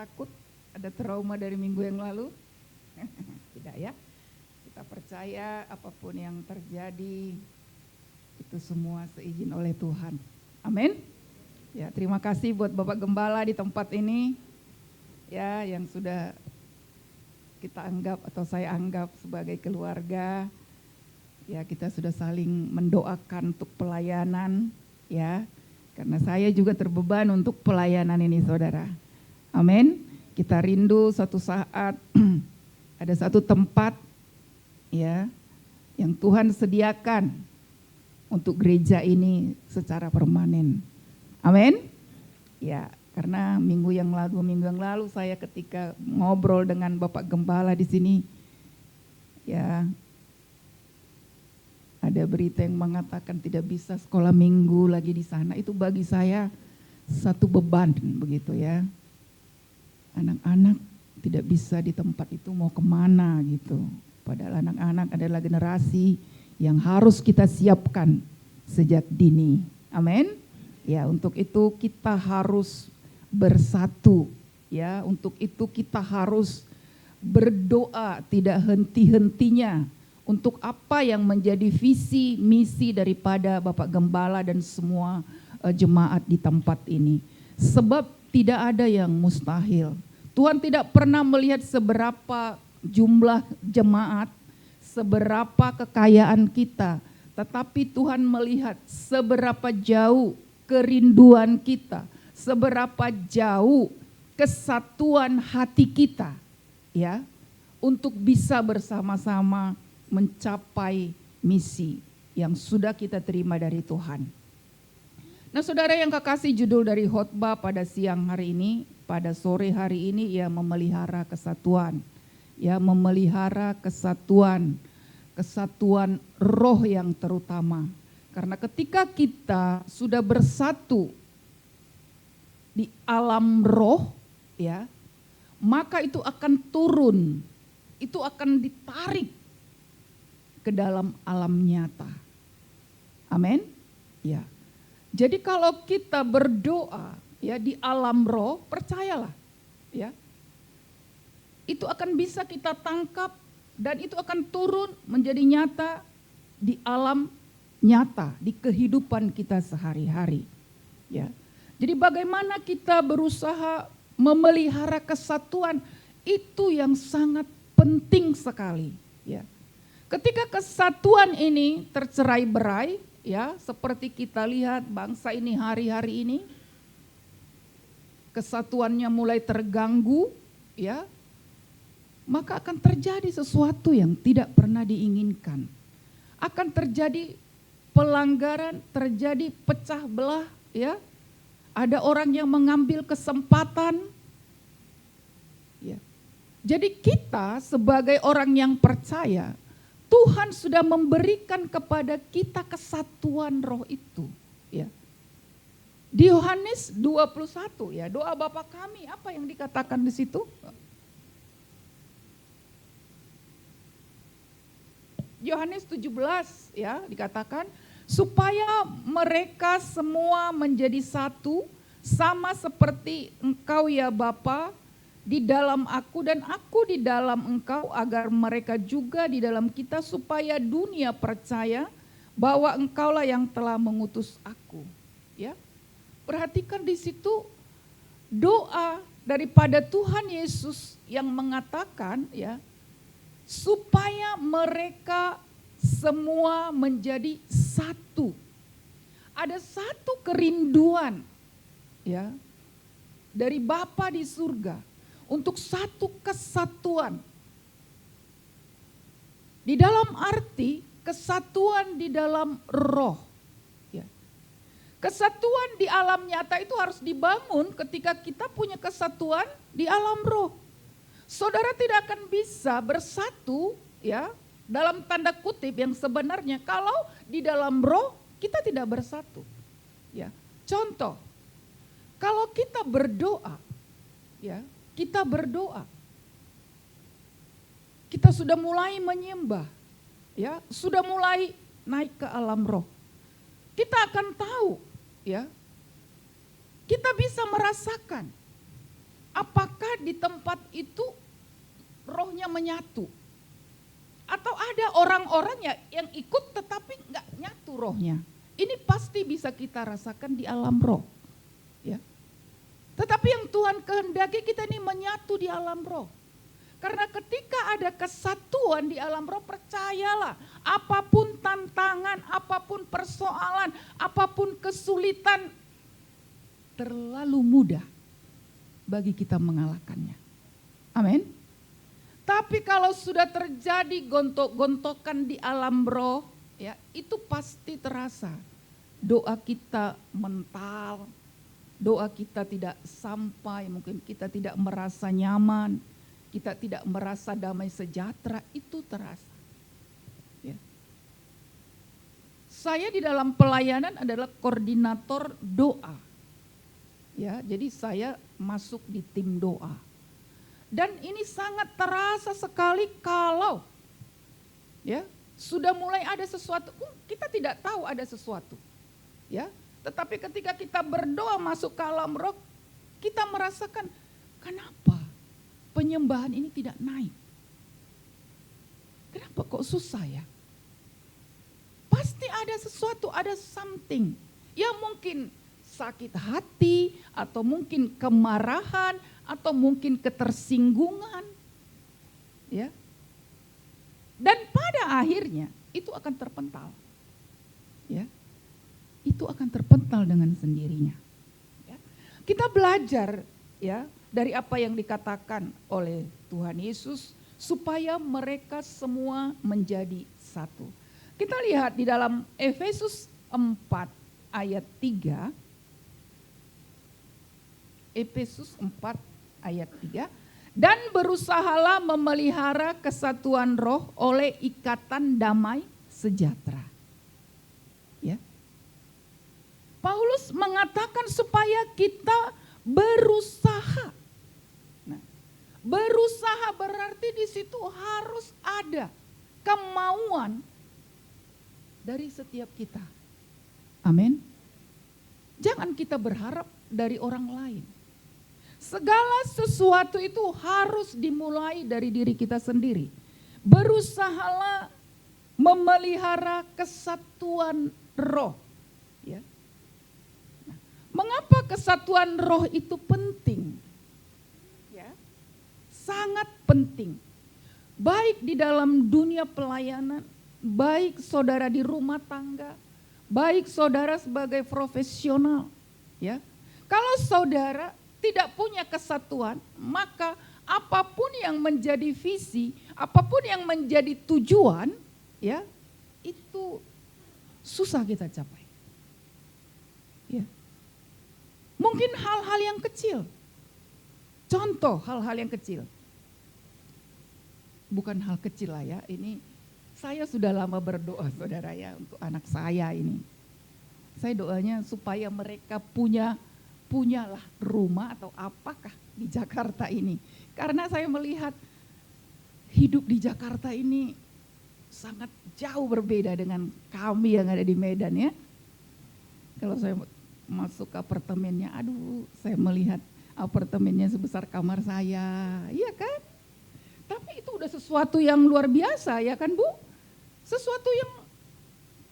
takut, ada trauma dari minggu yang lalu? Tidak ya. Kita percaya apapun yang terjadi itu semua seizin oleh Tuhan. Amin. Ya, terima kasih buat Bapak Gembala di tempat ini. Ya, yang sudah kita anggap atau saya anggap sebagai keluarga. Ya, kita sudah saling mendoakan untuk pelayanan, ya. Karena saya juga terbeban untuk pelayanan ini, saudara. Amin. Kita rindu suatu saat ada satu tempat, ya, yang Tuhan sediakan untuk gereja ini secara permanen. Amin. Ya, karena minggu yang lalu saya ketika ngobrol dengan Bapak Gembala di sini, ya, ada berita yang mengatakan tidak bisa sekolah minggu lagi di sana. Itu bagi saya satu beban begitu ya. Anak-anak tidak bisa di tempat itu, mau kemana gitu. Padahal anak-anak adalah generasi yang harus kita siapkan sejak dini. Amin. Ya, untuk itu kita harus bersatu. Ya, untuk itu kita harus berdoa tidak henti-hentinya. Untuk apa yang menjadi visi misi daripada Bapak Gembala dan semua jemaat di tempat ini. Sebab tidak ada yang mustahil. Tuhan tidak pernah melihat seberapa jumlah jemaat, seberapa kekayaan kita. Tetapi Tuhan melihat seberapa jauh kerinduan kita, seberapa jauh kesatuan hati kita, ya, untuk bisa bersama-sama mencapai misi yang sudah kita terima dari Tuhan. Nah, saudara yang kekasih, judul dari khotbah pada siang hari ini, pada sore hari ini, ya, memelihara kesatuan. Ya, memelihara kesatuan roh yang terutama. Karena ketika kita sudah bersatu di alam roh, ya, maka itu akan turun, itu akan ditarik ke dalam alam nyata. Amin. Ya. Jadi kalau kita berdoa, ya, di alam roh, percayalah, ya, itu akan bisa kita tangkap dan itu akan turun menjadi nyata di alam nyata, di kehidupan kita sehari-hari. Ya. Jadi bagaimana kita berusaha memelihara kesatuan, itu yang sangat penting sekali, ya. Ketika kesatuan ini tercerai-berai, ya, seperti kita lihat bangsa ini hari-hari ini, kesatuannya mulai terganggu, ya, maka akan terjadi sesuatu yang tidak pernah diinginkan. Akan terjadi pelanggaran, terjadi pecah belah, ya. Ada orang yang mengambil kesempatan, ya. Jadi kita sebagai orang yang percaya, Tuhan sudah memberikan kepada kita kesatuan roh itu, ya. Di Yohanes 21, ya, doa Bapa kami, apa yang dikatakan di situ? Yohanes 17, ya, dikatakan supaya mereka semua menjadi satu, sama seperti Engkau, ya Bapa, di dalam aku dan aku di dalam Engkau, agar mereka juga di dalam kita, supaya dunia percaya bahwa Engkaulah yang telah mengutus aku. Ya, perhatikan di situ doa daripada Tuhan Yesus yang mengatakan, ya, supaya mereka semua menjadi satu. Ada satu kerinduan, ya, dari Bapa di surga untuk satu kesatuan. Di dalam arti kesatuan di dalam roh. Ya. Kesatuan di alam nyata itu harus dibangun ketika kita punya kesatuan di alam roh. Saudara tidak akan bisa bersatu, ya, dalam tanda kutip yang sebenarnya kalau di dalam roh kita tidak bersatu. Ya. Contoh, kalau kita berdoa, ya, kita berdoa, kita sudah mulai menyembah, ya, sudah mulai naik ke alam roh. Kita akan tahu, ya, kita bisa merasakan Apakah di tempat itu rohnya menyatu? Atau ada orang-orang yang ikut tetapi nggak nyatu rohnya? Ini pasti bisa kita rasakan di alam roh. Ya. Tetapi yang Tuhan kehendaki kita ini menyatu di alam roh. Karena ketika ada kesatuan di alam roh, percayalah, apapun tantangan, apapun persoalan, apapun kesulitan, terlalu mudah bagi kita mengalahkannya. Amin. Tapi kalau sudah terjadi gontok-gontokan di alam roh, ya, itu pasti terasa. Doa kita mental, doa kita tidak sampai, mungkin kita tidak merasa nyaman, kita tidak merasa damai sejahtera, itu terasa. Ya. Saya di dalam pelayanan adalah koordinator doa. Ya, jadi saya masuk di tim doa. Dan ini sangat terasa sekali kalau ya sudah mulai ada sesuatu, kita tidak tahu ada sesuatu. Ya, tetapi ketika kita berdoa masuk ke alam roh, kita merasakan kenapa penyembahan ini tidak naik? Kenapa kok susah ya? Pasti ada sesuatu, ada something. Ya mungkin sakit hati, atau mungkin kemarahan, atau mungkin ketersinggungan. Ya. Dan pada akhirnya itu akan terpental. Ya. Itu akan terpental dengan sendirinya. Ya. Kita belajar ya dari apa yang dikatakan oleh Tuhan Yesus supaya mereka semua menjadi satu. Kita lihat di dalam Efesus 4 ayat 3. Efesus 4 ayat 3. Dan berusahalah memelihara kesatuan roh oleh ikatan damai sejahtera. Ya. Paulus mengatakan supaya kita berusaha. Nah, berusaha berarti di situ harus ada kemauan dari setiap kita. Amin. Jangan kita berharap dari orang lain. Segala sesuatu itu harus dimulai dari diri kita sendiri. Berusahalah memelihara kesatuan roh. Ya. Nah, mengapa kesatuan roh itu penting? Ya, sangat penting. Baik di dalam dunia pelayanan, baik saudara di rumah tangga, baik saudara sebagai profesional. Ya, kalau saudara tidak punya kesatuan, maka apapun yang menjadi visi, apapun yang menjadi tujuan, ya, itu susah kita capai. Ya. Mungkin hal-hal yang kecil. Contoh hal-hal yang kecil. Bukan hal kecil lah ya, ini saya sudah lama berdoa saudara ya untuk anak saya ini. Saya doanya supaya mereka punyalah rumah atau apakah di Jakarta ini. Karena saya melihat hidup di Jakarta ini sangat jauh berbeda dengan kami yang ada di Medan ya. Kalau saya masuk ke apartemennya, aduh saya melihat apartemennya sebesar kamar saya, iya kan? Tapi itu udah sesuatu yang luar biasa ya kan Bu? Sesuatu yang,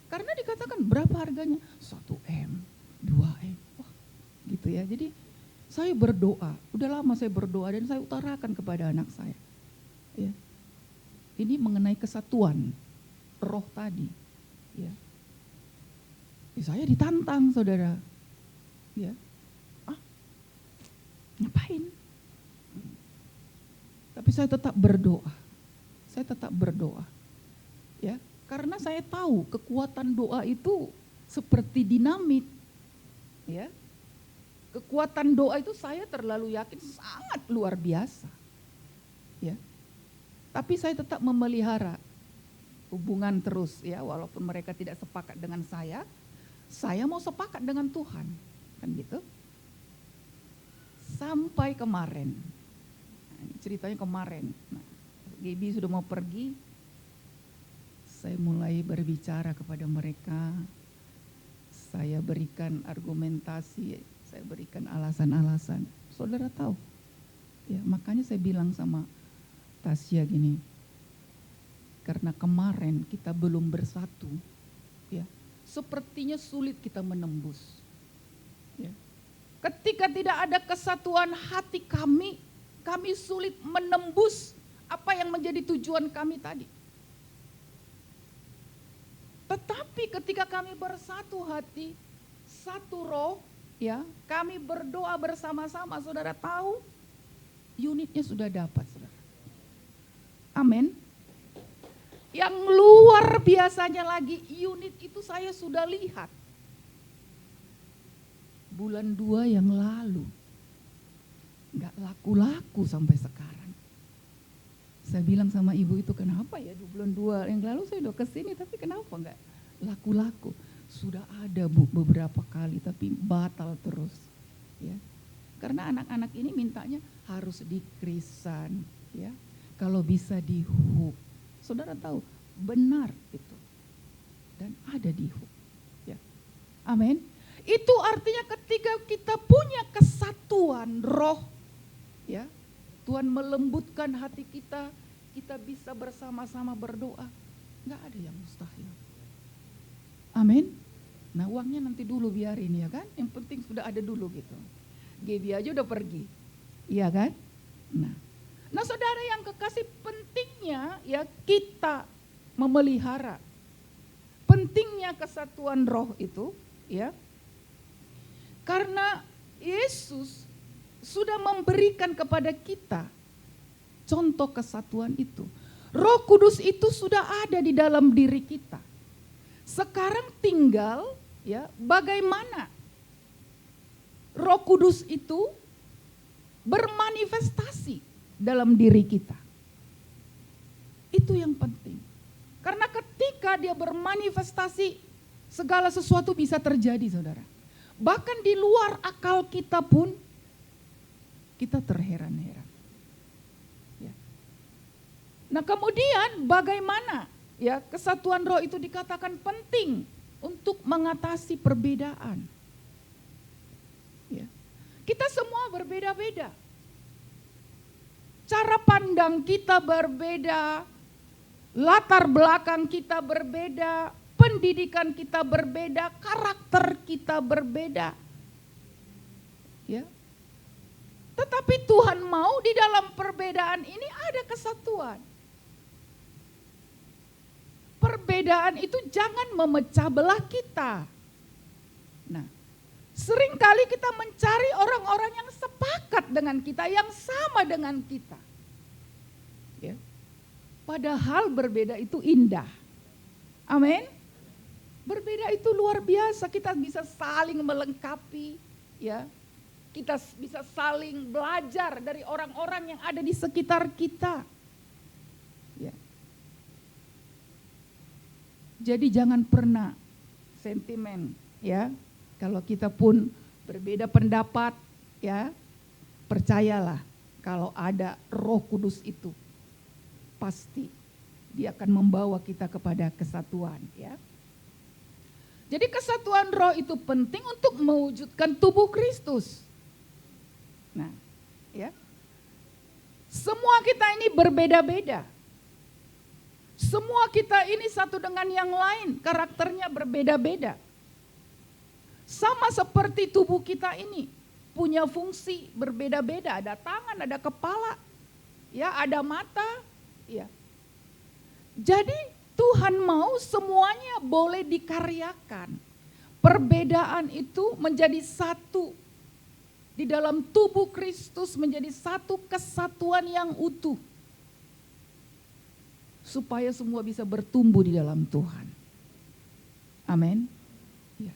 karena dikatakan berapa harganya? 1M, 2M. Gitu ya. Jadi saya berdoa, udah lama saya berdoa dan saya utarakan kepada anak saya. Ya. Ini mengenai kesatuan roh tadi. Ya. Saya ditantang saudara. Ya. Ngapain? Tapi saya tetap berdoa. Saya tetap berdoa. Ya, karena saya tahu kekuatan doa itu seperti dinamit. Ya. Kekuatan doa itu saya terlalu yakin sangat luar biasa. Ya. Tapi saya tetap memelihara hubungan terus ya, walaupun mereka tidak sepakat dengan saya mau sepakat dengan Tuhan. Kan gitu. Sampai kemarin. Nah, ini ceritanya kemarin. Nah, Gaby sudah mau pergi. Saya mulai berbicara kepada mereka. Saya berikan argumentasi, saya berikan alasan-alasan. Saudara tahu, Ya, makanya saya bilang sama Tasya gini, karena kemarin kita belum bersatu, ya, sepertinya sulit kita menembus. Ya. Ketika tidak ada kesatuan hati kami sulit menembus apa yang menjadi tujuan kami tadi. Tetapi ketika kami bersatu hati, satu roh, ya, kami berdoa bersama-sama, saudara tahu, unitnya sudah dapat, saudara. Amin. Yang luar biasanya lagi, unit itu saya sudah lihat. Bulan 2 yang lalu, gak laku-laku sampai sekarang. Saya bilang sama ibu itu, kenapa ya bulan 2 yang lalu saya udah kesini, tapi kenapa gak laku-laku? Sudah ada beberapa kali, tapi batal terus. Ya. Karena anak-anak ini mintanya harus dikrisan, ya. Kalau bisa di hook. Saudara tahu, benar itu. Dan ada di hook. Ya. Amin. Itu artinya ketika kita punya kesatuan roh, ya, Tuhan melembutkan hati kita, kita bisa bersama-sama berdoa. Gak ada yang mustahil. Amin. Nah, uangnya nanti dulu biarin, ya kan. Yang penting sudah ada dulu gitu. Gaby aja udah pergi. Iya kan? Nah saudara yang kekasih, pentingnya ya kita memelihara. Pentingnya kesatuan roh itu, ya. Karena Yesus sudah memberikan kepada kita contoh kesatuan itu. Roh Kudus itu sudah ada di dalam diri kita. Sekarang tinggal, ya, bagaimana Roh Kudus itu bermanifestasi dalam diri kita. Itu yang penting. Karena ketika dia bermanifestasi, segala sesuatu bisa terjadi, saudara. Bahkan di luar akal kita pun, kita terheran-heran. Ya. Nah kemudian bagaimana ya kesatuan roh itu dikatakan penting untuk mengatasi perbedaan. Ya. Kita semua berbeda-beda. Cara pandang kita berbeda, latar belakang kita berbeda, pendidikan kita berbeda, karakter kita berbeda. Ya. Tetapi Tuhan mau di dalam perbedaan ini ada kesatuan. Perbedaan itu jangan memecah belah kita. Nah, seringkali kita mencari orang-orang yang sepakat dengan kita, yang sama dengan kita. Ya. Padahal berbeda itu indah. Amin. Berbeda itu luar biasa, kita bisa saling melengkapi, ya. Kita bisa saling belajar dari orang-orang yang ada di sekitar kita. Ya. Jadi jangan pernah sentimen, ya. Kalau kita pun berbeda pendapat, ya, percayalah kalau ada Roh Kudus itu pasti dia akan membawa kita kepada kesatuan, ya. Jadi kesatuan roh itu penting untuk mewujudkan tubuh Kristus. Nah, ya. Semua kita ini berbeda-beda. Semua kita ini satu dengan yang lain, karakternya berbeda-beda. Sama seperti tubuh kita ini, punya fungsi berbeda-beda, ada tangan, ada kepala, ya, ada mata, ya. Jadi Tuhan mau semuanya boleh dikaryakan. Perbedaan itu menjadi satu. Di dalam tubuh Kristus menjadi satu kesatuan yang utuh. Supaya semua bisa bertumbuh di dalam Tuhan. Amin. Ya.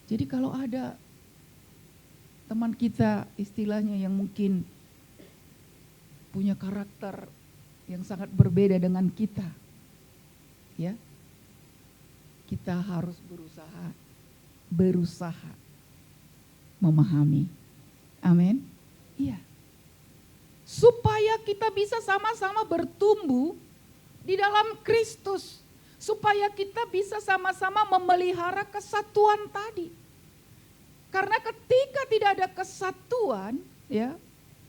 Jadi kalau ada teman kita istilahnya yang mungkin punya karakter yang sangat berbeda dengan kita. Ya, kita harus berusaha memahami. Amin. Iya. Supaya kita bisa sama-sama bertumbuh di dalam Kristus. Supaya kita bisa sama-sama memelihara kesatuan tadi. Karena ketika tidak ada kesatuan, ya,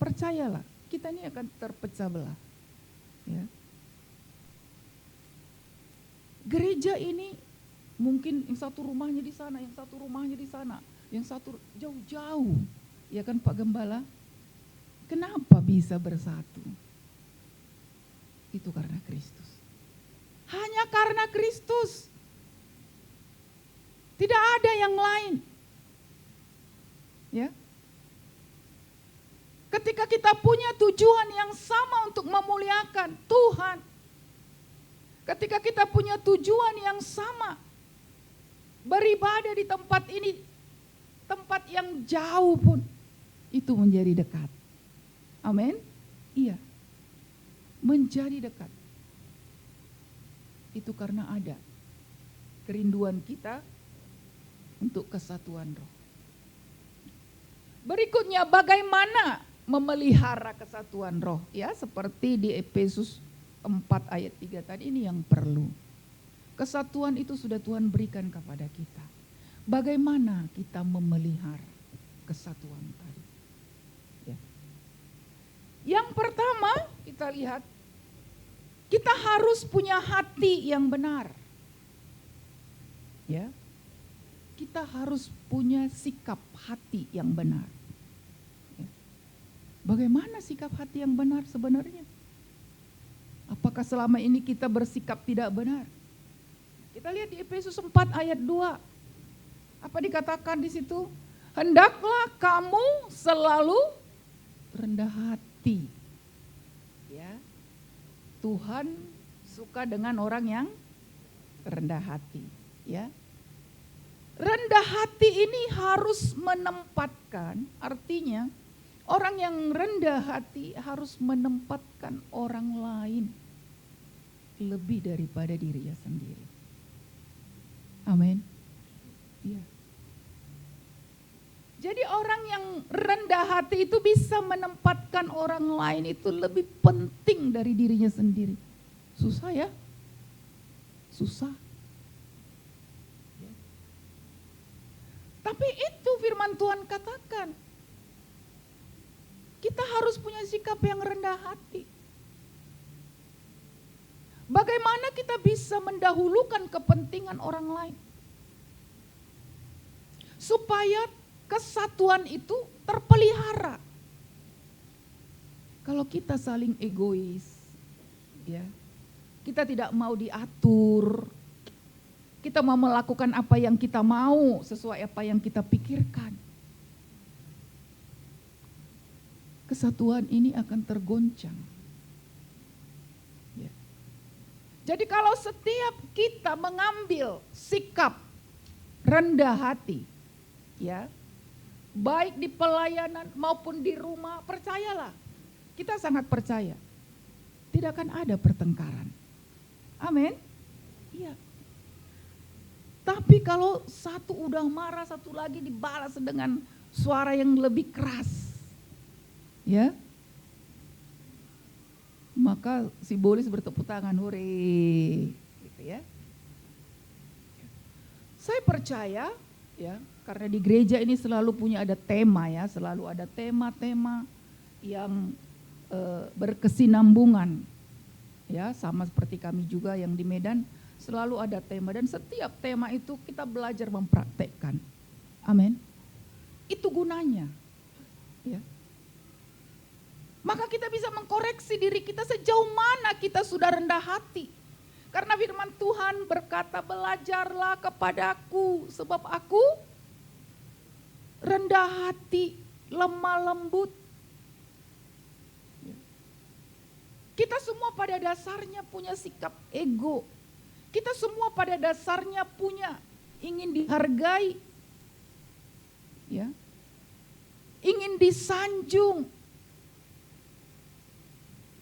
percayalah, kita ini akan terpecah belah. Ya. Gereja ini mungkin yang satu rumahnya di sana, yang satu rumahnya di sana, yang satu jauh-jauh. Ya kan Pak Gembala? Kenapa bisa bersatu? Itu karena Kristus. Hanya karena Kristus. Tidak ada yang lain. Ya. Ketika kita punya tujuan yang sama untuk memuliakan Tuhan, ketika kita punya tujuan yang sama, beribadah di tempat ini, tempat yang jauh pun, itu menjadi dekat. Amin? Iya. Menjadi dekat. Itu karena ada kerinduan kita untuk kesatuan roh. Berikutnya, bagaimana memelihara kesatuan roh? Ya, seperti di Efesus 4 ayat 3 tadi, ini yang perlu. Kesatuan itu sudah Tuhan berikan kepada kita. Bagaimana kita memelihara kesatuan tadi? Ya. Yang pertama, kita lihat, kita harus punya hati yang benar. Ya. Kita harus punya sikap hati yang benar. Ya. Bagaimana sikap hati yang benar sebenarnya? Apakah selama ini kita bersikap tidak benar? Kita lihat di Efesus 4 ayat 2. Apa dikatakan di situ? Hendaklah kamu selalu rendah hati. Ya. Tuhan suka dengan orang yang rendah hati, ya. Rendah hati ini harus menempatkan, artinya orang yang rendah hati harus menempatkan orang lain lebih daripada dirinya sendiri. Amin. Ya. Jadi orang yang rendah hati itu bisa menempatkan orang lain itu lebih penting dari dirinya sendiri. Susah ya? Susah. Tapi itu firman Tuhan katakan. Kita harus punya sikap yang rendah hati. Bagaimana kita bisa mendahulukan kepentingan orang lain? Supaya kesatuan itu terpelihara. Kalau kita saling egois, ya, kita tidak mau diatur, kita mau melakukan apa yang kita mau sesuai apa yang kita pikirkan, kesatuan ini akan tergoncang. Ya. Jadi kalau setiap kita mengambil sikap rendah hati, ya, baik di pelayanan maupun di rumah, percayalah, kita sangat percaya, tidak akan ada pertengkaran. Amin. Iya. Tapi kalau satu udah marah, satu lagi dibalas dengan suara yang lebih keras, ya, maka si Bolis bertepuk tangan, hore, gitu ya. Saya percaya, ya, karena di gereja ini selalu punya ada tema, ya, selalu ada tema-tema yang berkesinambungan, ya, sama seperti kami juga yang di Medan. Selalu ada tema dan setiap tema itu kita belajar mempraktekkan. Amin. Itu gunanya. Ya. Maka kita bisa mengkoreksi diri kita sejauh mana kita sudah rendah hati. Karena firman Tuhan berkata, belajarlah kepadaku sebab aku rendah hati, lemah lembut. Ya. Kita semua pada dasarnya punya sikap ego. Kita semua pada dasarnya punya ingin dihargai, ya, ingin disanjung.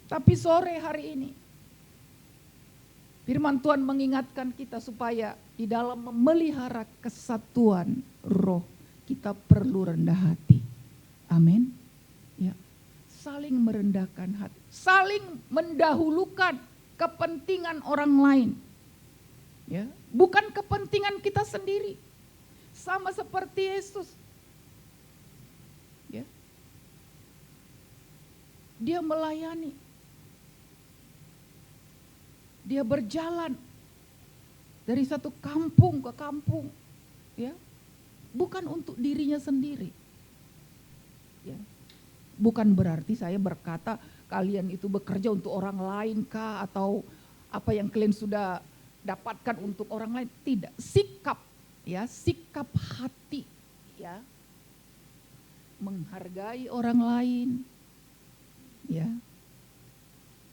Tapi sore hari ini, firman Tuhan mengingatkan kita supaya di dalam memelihara kesatuan roh, kita perlu rendah hati. Amin. Ya, saling merendahkan hati, saling mendahulukan kepentingan orang lain. Ya, bukan kepentingan kita sendiri. Sama seperti Yesus. Ya. Dia melayani. Dia berjalan dari satu kampung ke kampung, ya. Bukan untuk dirinya sendiri. Ya. Bukan berarti saya berkata kalian itu bekerja untuk orang lain kah, atau apa yang kalian sudah dapatkan untuk orang lain. Tidak, sikap, ya, sikap hati, ya, menghargai orang lain, ya,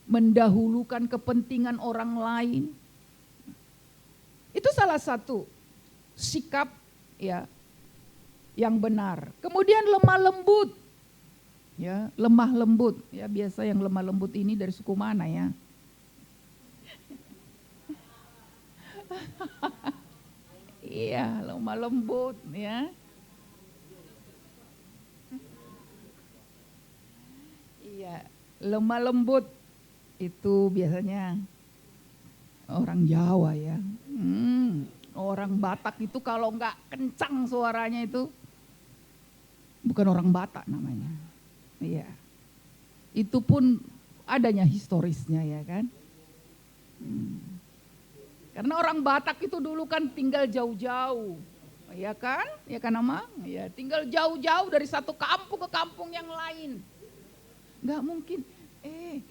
mendahulukan kepentingan orang lain. Itu salah satu sikap, ya, yang benar. Kemudian lemah lembut, ya, lemah lembut, ya, biasa yang lemah lembut ini dari suku mana ya? Iya, lemah lembut, ya. Iya, lemah lembut itu biasanya orang Jawa, ya. Orang Batak itu kalau nggak kencang suaranya itu bukan orang Batak namanya. Iya. Itu pun adanya historisnya, ya kan. Karena orang Batak itu dulu kan tinggal jauh-jauh, ya kan? Ya kan Ama? Ya, tinggal jauh-jauh dari satu kampung ke kampung yang lain. Nggak mungkin,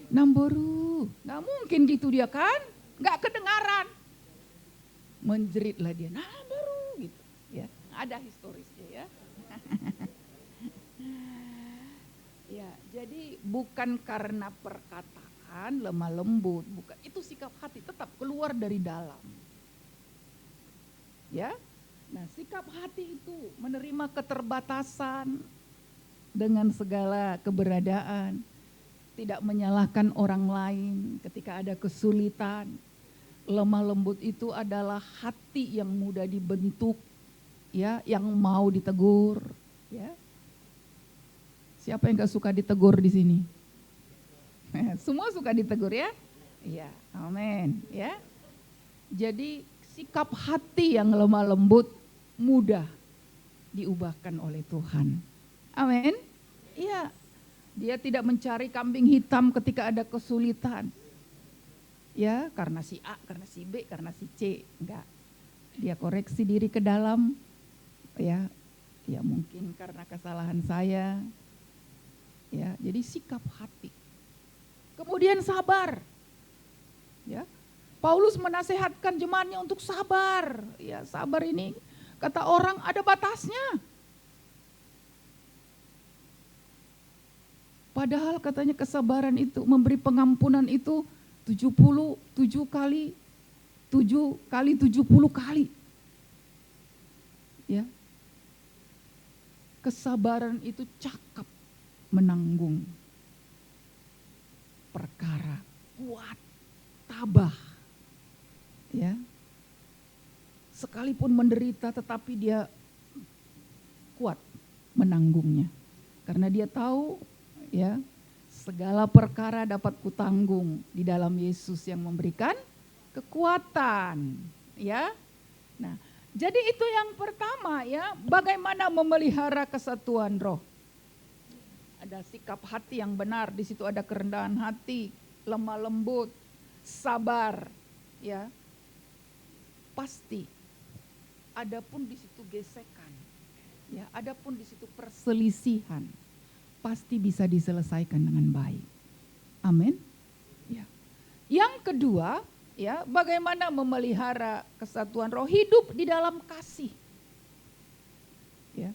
Namboru, nggak mungkin gitu dia kan? Nggak kedengaran. Menjeritlah dia, Namboru, gitu. Ya, ada historisnya, ya. Ya, jadi bukan karena perkataan lemah lembut, bukan. Itu sikap hati tetap keluar dari dalam. Ya. Nah, sikap hati itu menerima keterbatasan dengan segala keberadaan, tidak menyalahkan orang lain ketika ada kesulitan. Lemah lembut itu adalah hati yang mudah dibentuk, ya, yang mau ditegur, ya. Siapa yang gak suka ditegur di sini? Semua suka ditegur, ya? Iya, amin, ya. Jadi sikap hati yang lemah lembut mudah diubahkan oleh Tuhan. Amin. Iya. Dia tidak mencari kambing hitam ketika ada kesulitan. Ya, karena si A, karena si B, karena si C, enggak. Dia koreksi diri ke dalam, ya. Ya mungkin karena kesalahan saya. Ya, jadi sikap hati. Kemudian sabar. Ya. Paulus menasehatkan jemaatnya untuk sabar. Ya, sabar ini kata orang ada batasnya. Padahal katanya kesabaran itu, memberi pengampunan itu 77 kali 70 kali. Ya. Kesabaran itu cakap menanggung perkara, kuat, tabah. Ya. Sekalipun menderita tetapi dia kuat menanggungnya. Karena dia tahu, ya, segala perkara dapat kutanggung di dalam Yesus yang memberikan kekuatan, ya. Nah, jadi itu yang pertama, ya, bagaimana memelihara kesatuan roh. Ada sikap hati yang benar, di situ ada kerendahan hati, lemah lembut, sabar, ya. Pasti ada pun di situ gesekan, ya, ada pun di situ perselisihan. Pasti bisa diselesaikan dengan baik. Amin. Ya. Yang kedua, ya, bagaimana memelihara kesatuan roh, hidup di dalam kasih. Ya.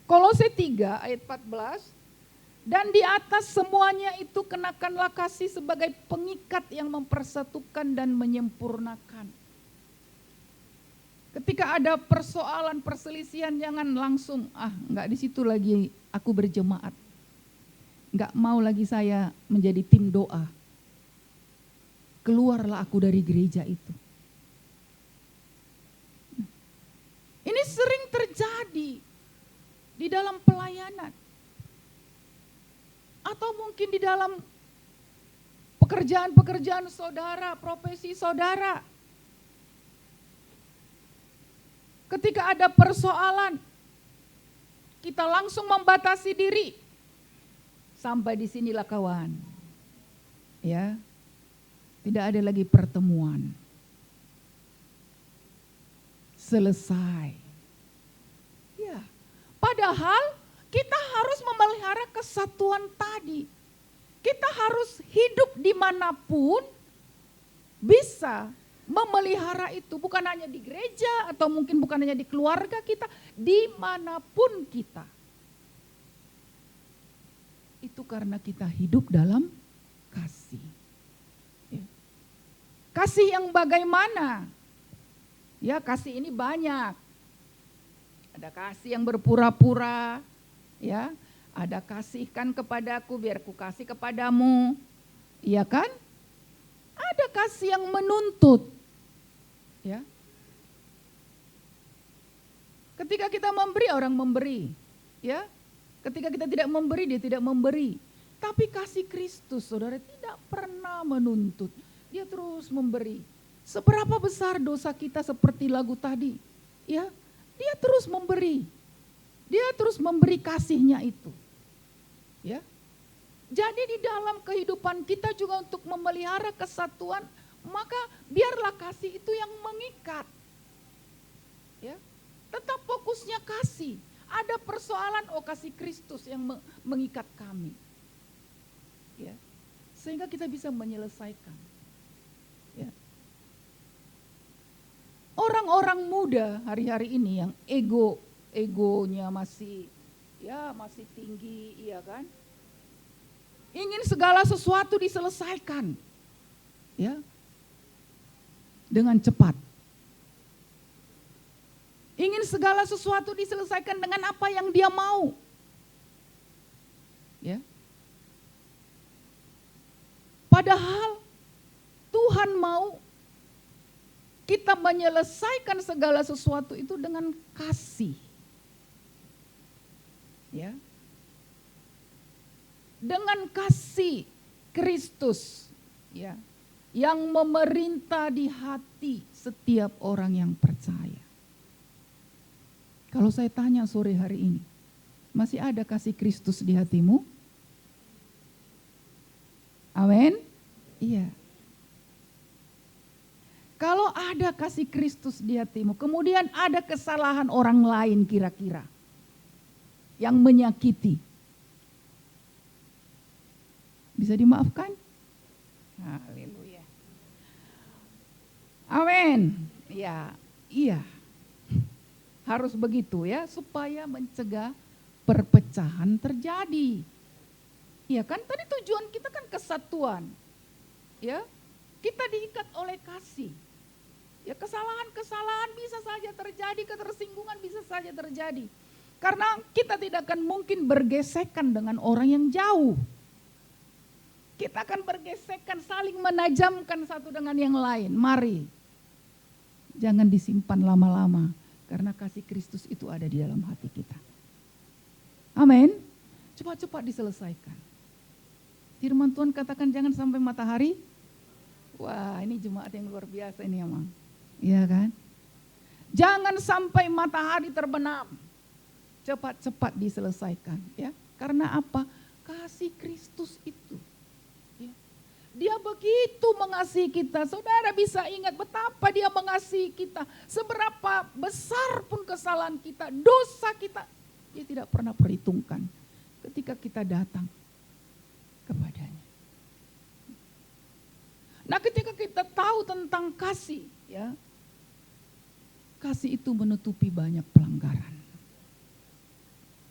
Kolose 3 ayat 14, dan di atas semuanya itu kenakanlah kasih sebagai pengikat yang mempersatukan dan menyempurnakan. Ketika ada persoalan perselisihan jangan langsung, enggak di situ lagi aku berjemaat. Enggak mau lagi saya menjadi tim doa. Keluarlah aku dari gereja itu. Ini sering terjadi di dalam pelayanan. Atau mungkin di dalam pekerjaan-pekerjaan saudara, profesi saudara. Ketika ada persoalan, kita langsung membatasi diri. Sampai di sinilah kawan. Ya. Tidak ada lagi pertemuan. Selesai. Ya. Padahal kita harus memelihara kesatuan tadi. Kita harus hidup dimanapun bisa memelihara itu. Bukan hanya di gereja atau mungkin bukan hanya di keluarga kita. Dimanapun kita. Itu karena kita hidup dalam kasih. Ya. Kasih yang bagaimana? Ya, kasih ini banyak. Ada kasih yang berpura-pura, ya. Ada kasihkan kepadaku biar ku kasih kepadamu. Iya kan? Ada kasih yang menuntut. Ya. Ketika kita memberi, orang memberi, ya. Ketika kita tidak memberi, dia tidak memberi. Tapi kasih Kristus, saudara, tidak pernah menuntut. Dia terus memberi. Seberapa besar dosa kita seperti lagu tadi. Ya, dia terus memberi. Dia terus memberi kasihnya itu. Ya. Jadi di dalam kehidupan kita juga untuk memelihara kesatuan, maka biarlah kasih itu yang mengikat. Ya. Tetap fokusnya kasih. Ada persoalan, kasih Kristus yang mengikat kami. Ya. Sehingga kita bisa menyelesaikan. Ya. Orang-orang muda hari-hari ini yang egonya masih tinggi, iya kan? Ingin segala sesuatu diselesaikan. Ya. Dengan cepat. Ingin segala sesuatu diselesaikan dengan apa yang dia mau. Ya. Padahal Tuhan mau kita menyelesaikan segala sesuatu itu dengan kasih. Ya. Dengan kasih Kristus, ya, yang memerintah di hati setiap orang yang percaya. Kalau saya tanya sore hari ini, masih ada kasih Kristus di hatimu? Amin? Iya. Kalau ada kasih Kristus di hatimu, kemudian ada kesalahan orang lain kira-kira yang menyakiti, bisa dimaafkan? Haleluya. Amin. Ya, iya. Harus begitu ya, supaya mencegah perpecahan terjadi. Ya kan, tadi tujuan kita kan kesatuan. Ya, kita diikat oleh kasih. Ya, kesalahan-kesalahan bisa saja terjadi, ketersinggungan bisa saja terjadi. Karena kita tidak akan mungkin bergesekan dengan orang yang jauh. Kita akan bergesekan, saling menajamkan satu dengan yang lain. Mari, jangan disimpan lama-lama. Karena kasih Kristus itu ada di dalam hati kita. Amin. Cepat-cepat diselesaikan. Firman Tuhan katakan jangan sampai matahari. Wah, ini jemaat yang luar biasa ini emang. Iya kan? Jangan sampai matahari terbenam. Cepat-cepat diselesaikan. Ya. Karena apa? Kasih Kristus itu. Dia begitu mengasihi kita. Saudara bisa ingat betapa dia mengasihi kita. Seberapa besar pun kesalahan kita, dosa kita, dia tidak pernah perhitungkan ketika kita datang kepadanya. Nah, ketika kita tahu tentang kasih, ya, kasih itu menutupi banyak pelanggaran.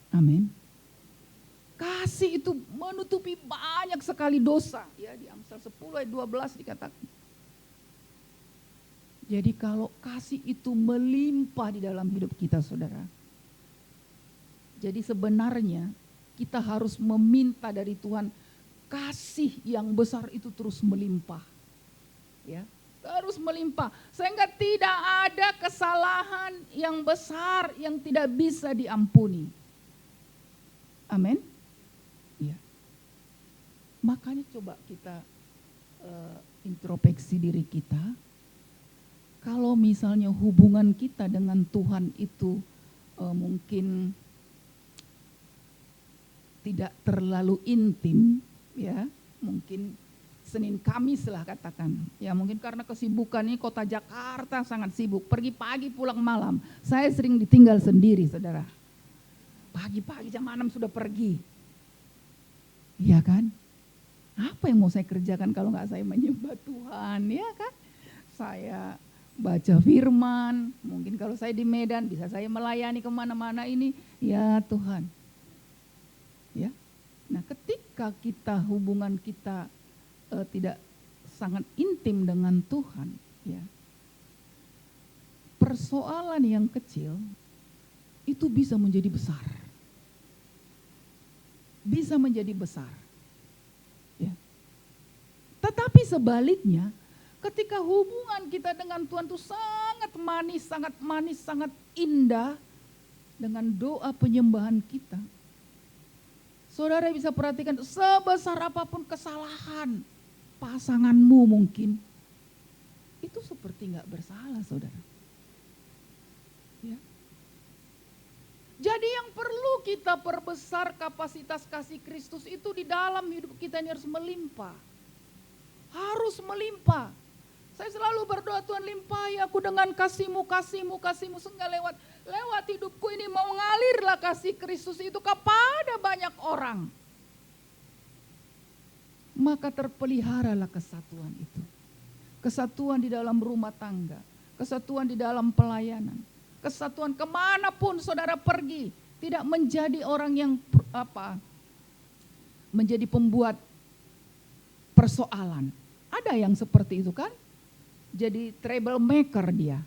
Amin. Kasih itu menutupi banyak sekali dosa. Ya, di Amsal 10 ayat 12 dikatakan. Jadi kalau kasih itu melimpah di dalam hidup kita, saudara. Jadi sebenarnya kita harus meminta dari Tuhan kasih yang besar itu terus melimpah. Ya, terus melimpah. Sehingga tidak ada kesalahan yang besar yang tidak bisa diampuni. Amin. Ya. Makanya coba kita introspeksi diri kita. Kalau misalnya hubungan kita dengan Tuhan itu mungkin tidak terlalu intim, ya, mungkin Senin Kamis lah katakan. Ya mungkin karena kesibukan ini kota Jakarta sangat sibuk, pergi pagi pulang malam. Saya sering ditinggal sendiri, saudara. Pagi-pagi jam 6 sudah pergi. Iya kan? Apa yang mau saya kerjakan kalau nggak saya menyembah Tuhan, ya kan? Saya baca firman, mungkin kalau saya di Medan bisa saya melayani kemana-mana ini, ya Tuhan. Ya, nah ketika hubungan kita tidak sangat intim dengan Tuhan, ya, persoalan yang kecil itu bisa menjadi besar, bisa menjadi besar. Ya. Tetapi sebaliknya, ketika hubungan kita dengan Tuhan itu sangat manis, sangat indah, dengan doa penyembahan kita, saudara bisa perhatikan sebesar apapun kesalahan pasanganmu mungkin, itu seperti nggak bersalah, saudara. Ya. Jadi yang perlu kita perbesar kapasitas kasih Kristus itu di dalam hidup kita ini harus melimpah. Harus melimpah. Saya selalu berdoa, Tuhan limpahi aku dengan kasih-Mu sehingga lewat hidupku ini mau ngalirlah kasih Kristus itu kepada banyak orang. Maka terpeliharalah kesatuan itu. Kesatuan di dalam rumah tangga, kesatuan di dalam pelayanan, kesatuan kemanapun saudara pergi. Tidak menjadi orang yang menjadi pembuat persoalan. Ada yang seperti itu kan? Jadi troublemaker dia.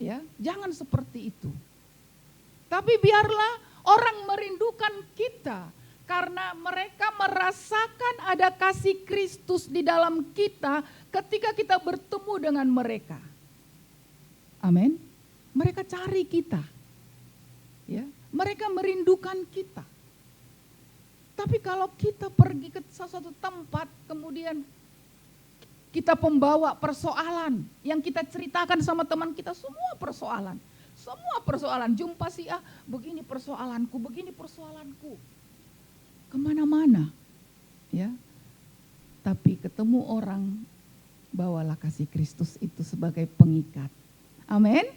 Ya, jangan seperti itu. Tapi biarlah orang merindukan kita karena mereka merasakan ada kasih Kristus di dalam kita ketika kita bertemu dengan mereka. Amin. Mereka cari kita. Ya, mereka merindukan kita. Tapi kalau kita pergi ke sesuatu tempat kemudian kita pembawa persoalan yang kita ceritakan sama teman kita, semua persoalan. Jumpa si A, begini persoalanku. Kemana-mana. Ya. Tapi ketemu orang, bawalah kasih Kristus itu sebagai pengikat. Amin.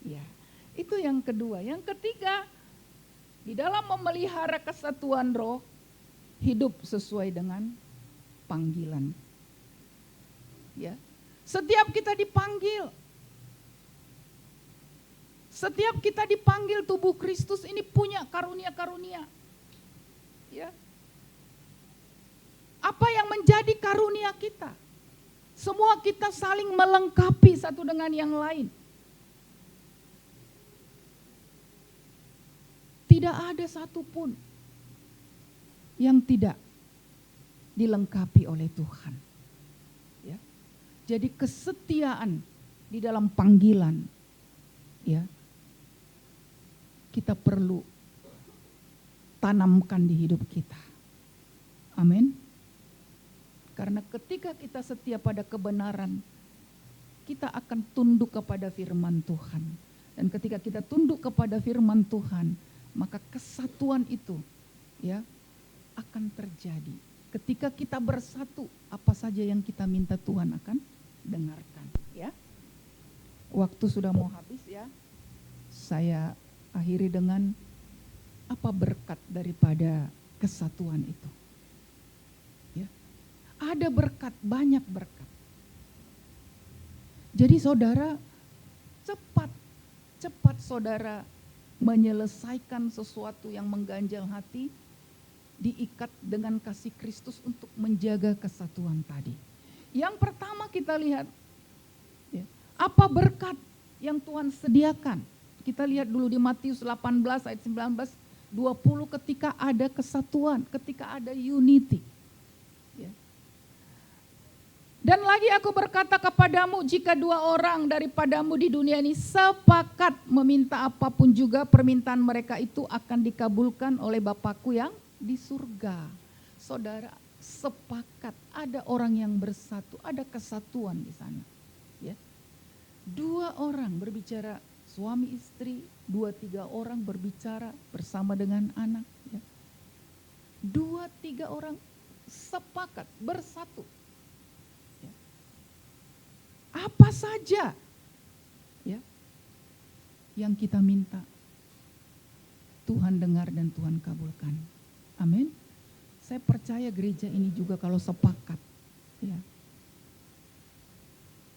Ya. Itu yang kedua. Yang ketiga, di dalam memelihara kesatuan roh, hidup sesuai dengan panggilan. Ya. Setiap kita dipanggil tubuh Kristus ini punya karunia-karunia. Ya. Apa yang menjadi karunia kita? Semua kita saling melengkapi satu dengan yang lain. Tidak ada satupun yang tidak dilengkapi oleh Tuhan. Ya. Jadi kesetiaan di dalam panggilan, ya, kita perlu tanamkan di hidup kita. Amin. Karena ketika kita setia pada kebenaran, kita akan tunduk kepada firman Tuhan. Dan ketika kita tunduk kepada firman Tuhan, maka kesatuan itu, ya, akan terjadi. Ketika kita bersatu, apa saja yang kita minta Tuhan akan dengarkan, ya. Waktu sudah mau habis, ya. Saya akhiri dengan apa berkat daripada kesatuan itu. Ya. Ada berkat, banyak berkat. Jadi saudara, cepat saudara menyelesaikan sesuatu yang mengganjal hati, diikat dengan kasih Kristus untuk menjaga kesatuan tadi. Yang pertama kita lihat, ya, apa berkat yang Tuhan sediakan. Kita lihat dulu di Matius 18 ayat 19, 20 ketika ada kesatuan, ketika ada unity. Ya. Dan lagi aku berkata kepadamu, jika 2 orang daripadamu di dunia ini sepakat meminta apapun juga, permintaan mereka itu akan dikabulkan oleh Bapakku yang di surga. Saudara, sepakat, ada orang yang bersatu, ada kesatuan di sana. Ya. 2 orang berbicara, suami istri, 2-3 orang berbicara bersama dengan anak. Ya. 2-3 orang sepakat, bersatu. Ya. Apa saja ya yang kita minta, Tuhan dengar dan Tuhan kabulkan. Amin. Saya percaya gereja ini juga kalau sepakat, ya.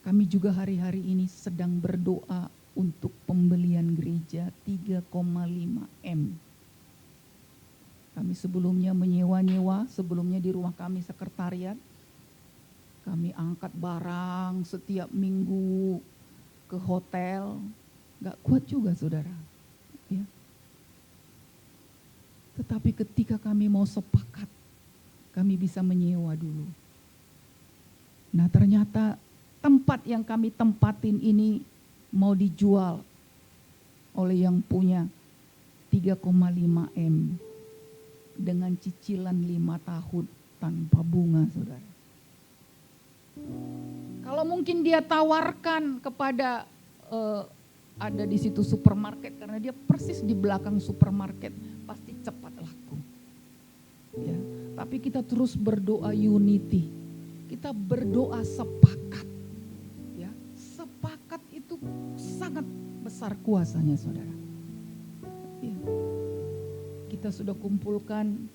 Kami juga hari-hari ini sedang berdoa untuk pembelian gereja 3,5 M. Kami sebelumnya menyewa-nyewa, sebelumnya di rumah kami sekretariat. Kami angkat barang setiap minggu ke hotel. Gak kuat juga saudara. Ya. Tetapi ketika kami mau sepakat, kami bisa menyewa dulu. Nah ternyata tempat yang kami tempatin ini mau dijual oleh yang punya 3,5 M dengan cicilan 5 tahun tanpa bunga saudara. Kalau mungkin dia tawarkan kepada ada di situ supermarket, karena dia persis di belakang supermarket, pasti cepat laku. Ya, tapi kita terus berdoa unity, kita berdoa sepakat. Ya, sepakat itu sangat besar kuasanya saudara. Ya, kita sudah kumpulkan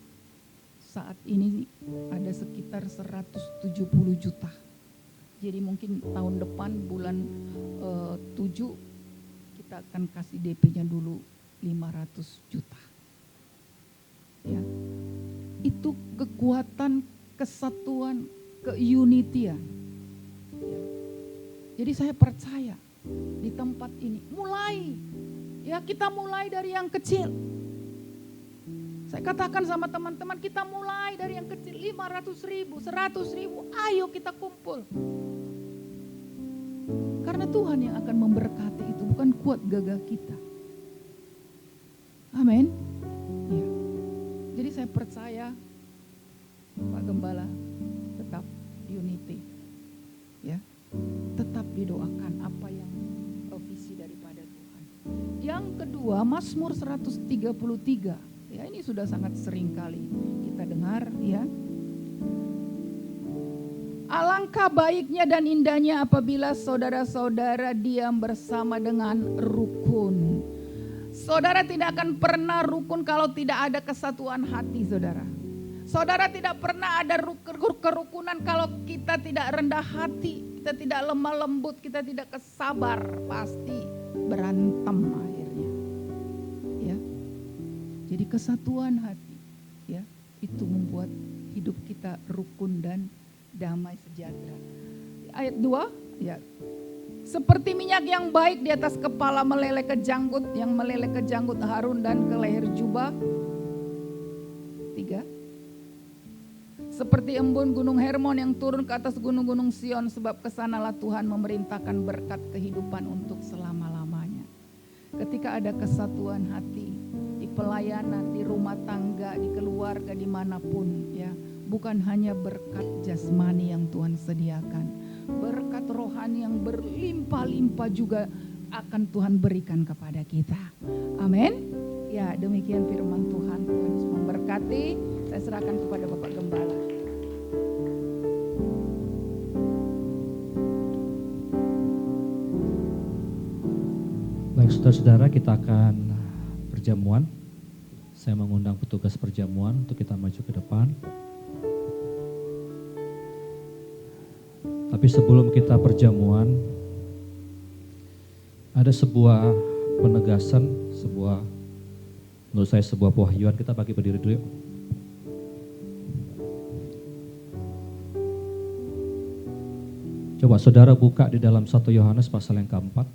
saat ini ada sekitar 170 juta. Jadi mungkin tahun depan bulan 7 kita akan kasih DP-nya dulu 500 juta. Ya. Itu kekuatan, kesatuan, keunitian. Ya. Jadi saya percaya di tempat ini mulai, ya kita mulai dari yang kecil. Saya katakan sama teman-teman, kita mulai dari yang kecil, 500.000, 100.000, ayo kita kumpul. Karena Tuhan yang akan memberkati itu, bukan kuat gagah kita. Amin. Ya. Jadi saya percaya Pak Gembala tetap unity. Ya. Tetap didoakan apa yang visi daripada Tuhan. Yang kedua, Mazmur 133. Ya, ini sudah sangat sering kali kita dengar ya. Alangkah baiknya dan indahnya apabila saudara-saudara diam bersama dengan rukun. Saudara tidak akan pernah rukun kalau tidak ada kesatuan hati saudara. Saudara tidak pernah ada kerukunan kalau kita tidak rendah hati, kita tidak lemah lembut, kita tidak kesabar, pasti berantem akhirnya. Ya. Jadi kesatuan hati ya, itu membuat hidup kita rukun dan damai sejahtera. Ayat 2 ya. Seperti minyak yang baik di atas kepala meleleh ke janggut, yang meleleh ke janggut Harun dan ke leher jubah. 3. Seperti embun gunung Hermon yang turun ke atas gunung-gunung Sion, sebab kesanalah Tuhan memerintahkan berkat kehidupan untuk selama-lamanya. Ketika ada kesatuan hati di pelayanan, di rumah tangga, di keluarga, dimanapun ya, bukan hanya berkat jasmani yang Tuhan sediakan, berkat rohani yang berlimpah-limpah juga akan Tuhan berikan kepada kita. Amin. Ya, demikian firman Tuhan. Tuhan Yesus memberkati. Saya serahkan kepada Bapak Gembala. Baik saudara-saudara, kita akan perjamuan. Saya mengundang petugas perjamuan untuk kita maju ke depan. Tapi sebelum kita perjamuan, ada sebuah penegasan, menurut saya sebuah pewahyuan. Kita bagi berdiri dulu yuk. Coba saudara buka di dalam 1 Yohanes pasal yang keempat,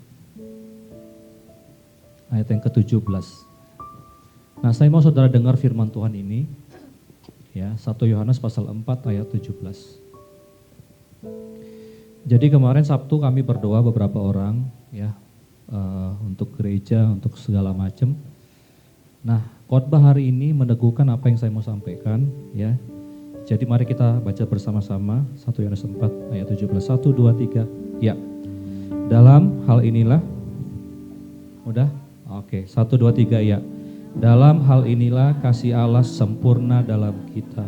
ayat yang ke-17. Nah saya mau saudara dengar firman Tuhan ini, ya 1 Yohanes pasal 4 ayat 17. Jadi kemarin Sabtu kami berdoa beberapa orang ya untuk gereja, untuk segala macam. Nah khotbah hari ini meneguhkan apa yang saya mau sampaikan ya. Jadi mari kita baca bersama-sama 1 Yohanes 4 ayat 17. 1, 2, 3. Ya. Dalam hal inilah, udah? Oke, 1, 2, 3 ya. Dalam hal inilah kasih Allah sempurna dalam kita,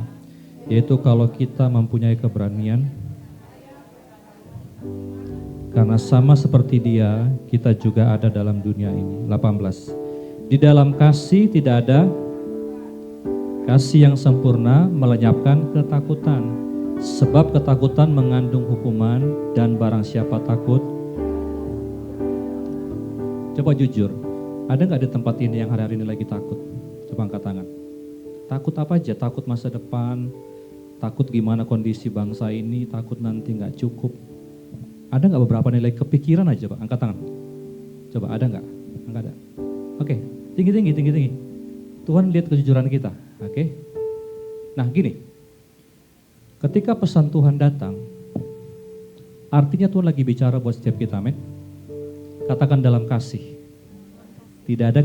yaitu kalau kita mempunyai keberanian, karena sama seperti Dia, kita juga ada dalam dunia ini. 18. Di dalam kasih tidak ada kasih yang sempurna melenyapkan ketakutan, sebab ketakutan mengandung hukuman, dan barang siapa takut. Coba jujur, ada nggak di tempat ini yang hari-hari ini lagi takut? Coba angkat tangan. Takut apa aja? Takut masa depan, takut gimana kondisi bangsa ini, takut nanti nggak cukup. Ada nggak beberapa nilai kepikiran aja, Pak? Angkat tangan. Coba ada nggak? Nggak ada. Oke, tinggi. Tuhan lihat kejujuran kita. Oke. Nah gini, ketika pesan Tuhan datang, artinya Tuhan lagi bicara buat setiap kita, amin. Katakan dalam kasih. Tidak ada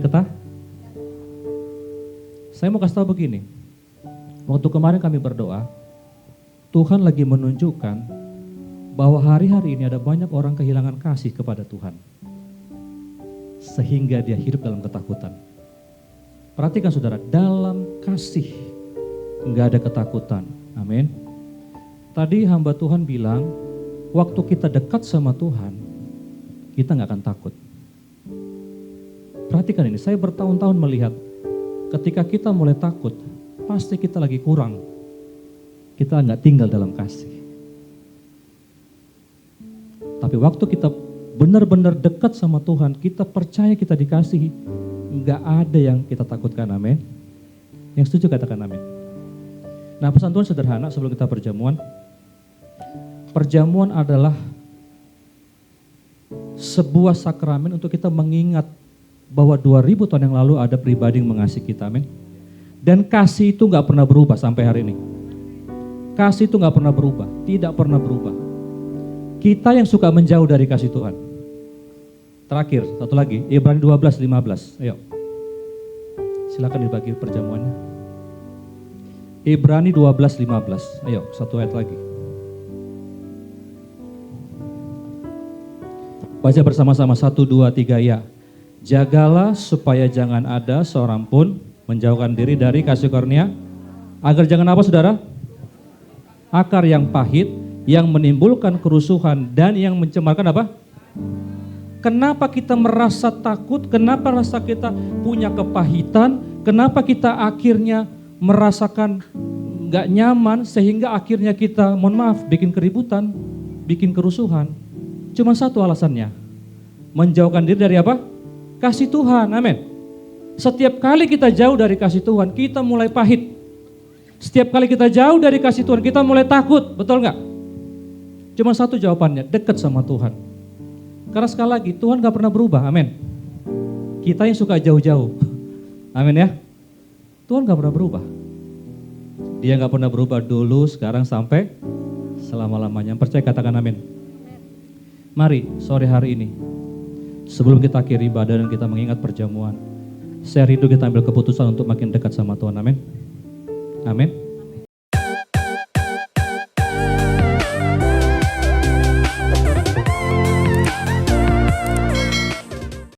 Saya mau kasih tahu begini. Waktu kemarin kami berdoa, Tuhan lagi menunjukkan bahwa hari-hari ini ada banyak orang kehilangan kasih kepada Tuhan. Sehingga dia hidup dalam ketakutan. Perhatikan saudara, dalam kasih enggak ada ketakutan. Amin. Tadi hamba Tuhan bilang, waktu kita dekat sama Tuhan, kita enggak akan takut. Perhatikan ini, saya bertahun-tahun melihat ketika kita mulai takut, pasti kita lagi kurang. Kita enggak tinggal dalam kasih. Tapi waktu kita benar-benar dekat sama Tuhan, kita percaya kita dikasihi, enggak ada yang kita takutkan, amin. Yang setuju katakan amin. Nah pesan Tuhan sederhana sebelum kita perjamuan. Perjamuan adalah sebuah sakramen untuk kita mengingat bahwa 2000 tahun yang lalu ada pribadi yang mengasihi kita, amin. Dan kasih itu enggak pernah berubah sampai hari ini. Kasih itu enggak pernah berubah, tidak pernah berubah. Kita yang suka menjauh dari kasih Tuhan. Terakhir, satu lagi, Ibrani 12:15. Ayo. Silakan dibagi perjamuannya. Ibrani 12:15. Ayo, satu ayat lagi. Baca bersama-sama 1, 2, 3 ya. Jagalah supaya jangan ada seorang pun menjauhkan diri dari kasih karunia, agar jangan apa saudara? Akar yang pahit, yang menimbulkan kerusuhan dan yang mencemarkan apa? Kenapa kita merasa takut? Kenapa rasa kita punya kepahitan? Kenapa kita akhirnya merasakan gak nyaman sehingga akhirnya kita, mohon maaf, bikin keributan, bikin kerusuhan? Cuma satu alasannya, menjauhkan diri dari apa? Kasih Tuhan, amin. Setiap kali kita jauh dari kasih Tuhan, kita mulai pahit. Setiap kali kita jauh dari kasih Tuhan, kita mulai takut, betul gak? Cuma satu jawabannya, dekat sama Tuhan. Karena sekali lagi, Tuhan gak pernah berubah, amin. Kita yang suka jauh-jauh, amin ya. Tuhan gak pernah berubah. Dia gak pernah berubah dulu, sekarang, sampai selama-lamanya. Percaya katakan amin. Mari, sore hari ini, sebelum kita akhiri ibadah dan kita mengingat perjamuan, saya rindu kita ambil keputusan untuk makin dekat sama Tuhan, amin. Amin.